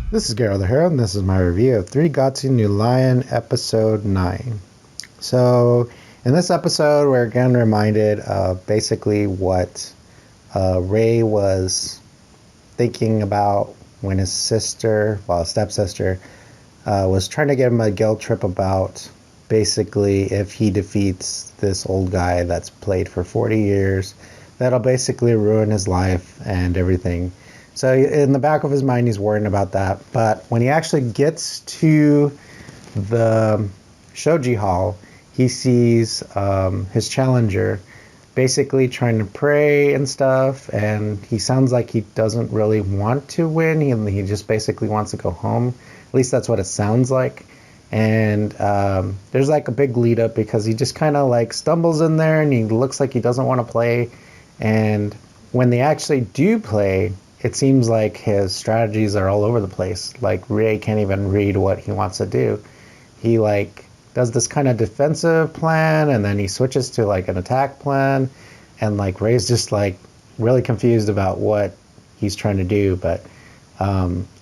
This is GerotheHero, and this is my review of 3 Gatsu New Lion Episode 9. So, in this episode, we're again reminded of basically what Ray was thinking about when his sister, well, his stepsister, was trying to give him a guilt trip about basically if he defeats this old guy that's played for 40 years, that'll basically ruin his life and everything. So in the back of his mind, he's worrying about that. But when he actually gets to the shoji hall, he sees his challenger basically trying to pray and stuff, and he sounds like he doesn't really want to win. He just basically wants to go home. At least that's what it sounds like. And there's like a big lead up because he just kind of like stumbles in there and he looks like he doesn't want to play. And when they actually do play, it seems like his strategies are all over the place. Like Ray can't even read what he wants to do. He like does this kind of defensive plan and then he switches to like an attack plan, and like Ray's just like really confused about what he's trying to do. But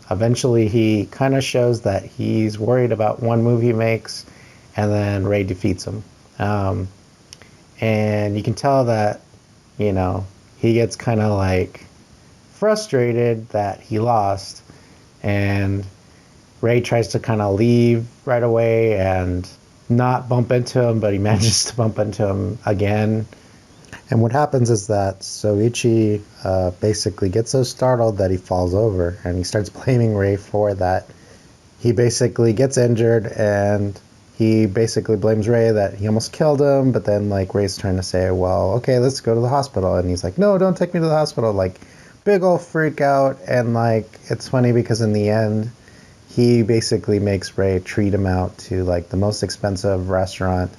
eventually he kind of shows that he's worried about one move he makes, and then Ray defeats him. And you can tell that, you know, he gets kind of like frustrated that he lost, and Ray tries to kind of leave right away and not bump into him, but he manages to bump into him again. And what happens is that Soichi basically gets so startled that he falls over, and he starts blaming Ray for that. He basically gets injured, and he basically blames Ray that he almost killed him, but then like Ray's trying to say, well, okay, let's go to the hospital, and he's like, no, don't take me to the hospital, like big ol' freak out. And like it's funny because in the end he basically makes Ray treat him out to like the most expensive restaurant,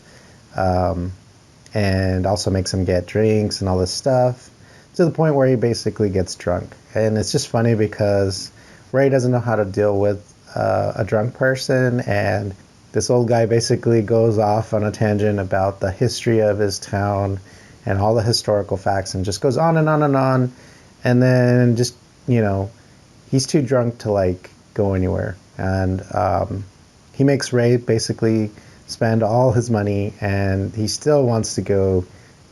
and also makes him get drinks and all this stuff to the point where he basically gets drunk. And it's just funny because Ray doesn't know how to deal with a drunk person, and this old guy basically goes off on a tangent about the history of his town and all the historical facts and just goes on and on and on. And then just, you know, he's too drunk to like go anywhere. And he makes Ray basically spend all his money, and he still wants to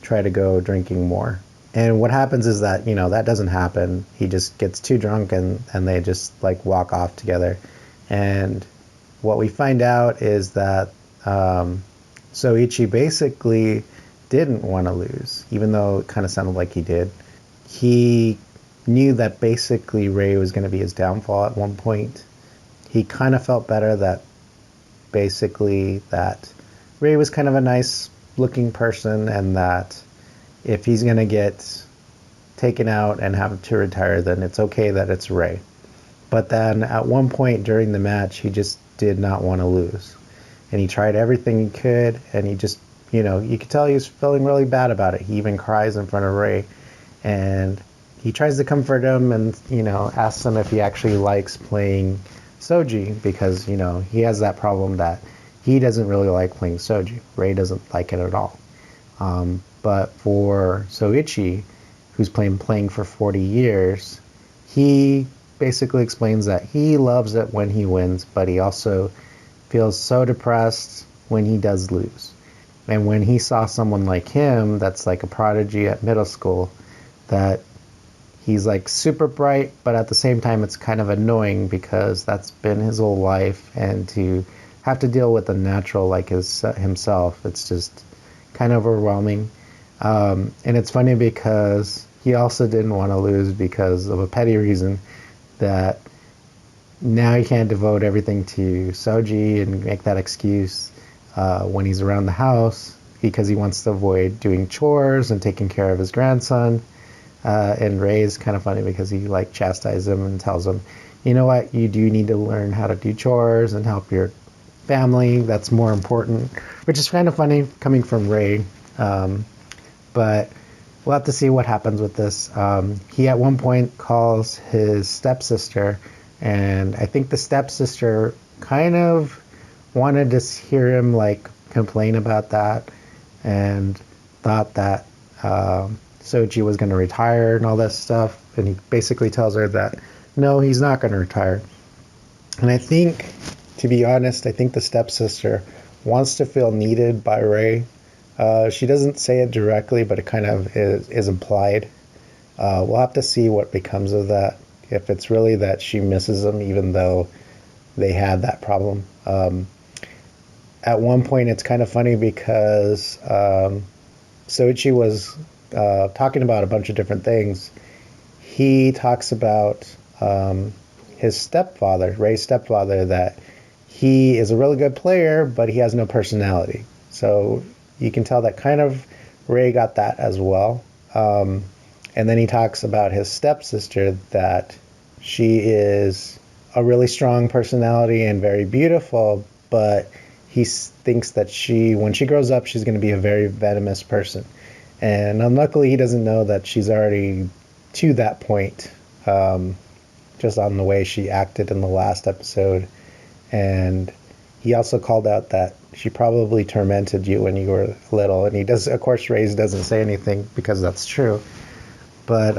try to go drinking more. And what happens is that, you know, that doesn't happen. He just gets too drunk, and they just like walk off together. And what we find out is that Soichi basically didn't want to lose, even though it kind of sounded like he did. He knew that basically Ray was going to be his downfall at one point. He kind of felt better that basically that Ray was kind of a nice looking person, and that if he's going to get taken out and have to retire, then it's okay that it's Ray. But then at one point during the match, he just did not want to lose. And he tried everything he could, and he just, you know, you could tell he was feeling really bad about it. He even cries in front of Ray, and he tries to comfort him and, you know, asks him if he actually likes playing Soji, because, you know, he has that problem that he doesn't really like playing Soji. Ray doesn't like it at all. But for Soichi, who's playing for 40 years, he basically explains that he loves it when he wins, but he also feels so depressed when he does lose. And when he saw someone like him that's like a prodigy at middle school, that he's like super bright, but at the same time it's kind of annoying because that's been his whole life, and to have to deal with a natural like himself, it's just kind of overwhelming. And it's funny because he also didn't want to lose because of a petty reason, that now he can't devote everything to Soji and make that excuse when he's around the house, because he wants to avoid doing chores and taking care of his grandson. And Ray's kind of funny because he like chastises him and tells him, you know what, you do need to learn how to do chores and help your family. That's more important, which is kind of funny coming from Ray. But we'll have to see what happens with this. He at one point calls his stepsister, and I think the stepsister kind of wanted to hear him like complain about that, and thought that Soji was going to retire and all that stuff. And he basically tells her that no, he's not going to retire. And I think, to be honest, I think the stepsister wants to feel needed by Ray. She doesn't say it directly, but it kind of is implied. We'll have to see what becomes of that. If it's really that she misses him, even though they had that problem. At one point, it's kind of funny because Soichi was talking about a bunch of different things. He talks about his stepfather, Ray's stepfather, that he is a really good player, but he has no personality. So you can tell that kind of Ray got that as well. And then he talks about his stepsister, that she is a really strong personality and very beautiful, but he thinks that when she grows up, she's going to be a very venomous person. And unluckily, he doesn't know that she's already to that point, just on the way she acted in the last episode. And he also called out that she probably tormented you when you were little. And he does, of course, Ray doesn't say anything because that's true. But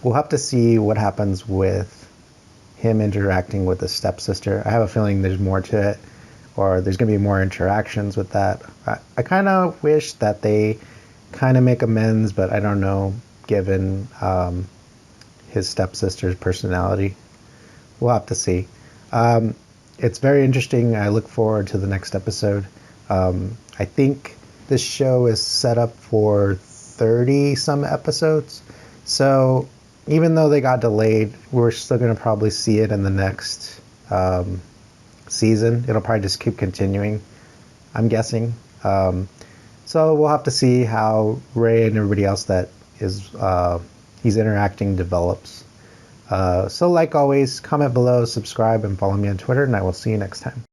we'll have to see what happens with him interacting with his stepsister. I have a feeling there's more to it, or there's going to be more interactions with that. I kind of wish that they kind of make amends, but I don't know, given his stepsister's personality. We'll have to see. It's very interesting. I look forward to the next episode. I think this show is set up for 30 some episodes. So even though they got delayed, we're still going to probably see it in the next season. It'll probably just keep continuing, I'm guessing. So we'll have to see how Ray and everybody else that is he's interacting develops. So like always, comment below, subscribe, and follow me on Twitter, and I will see you next time.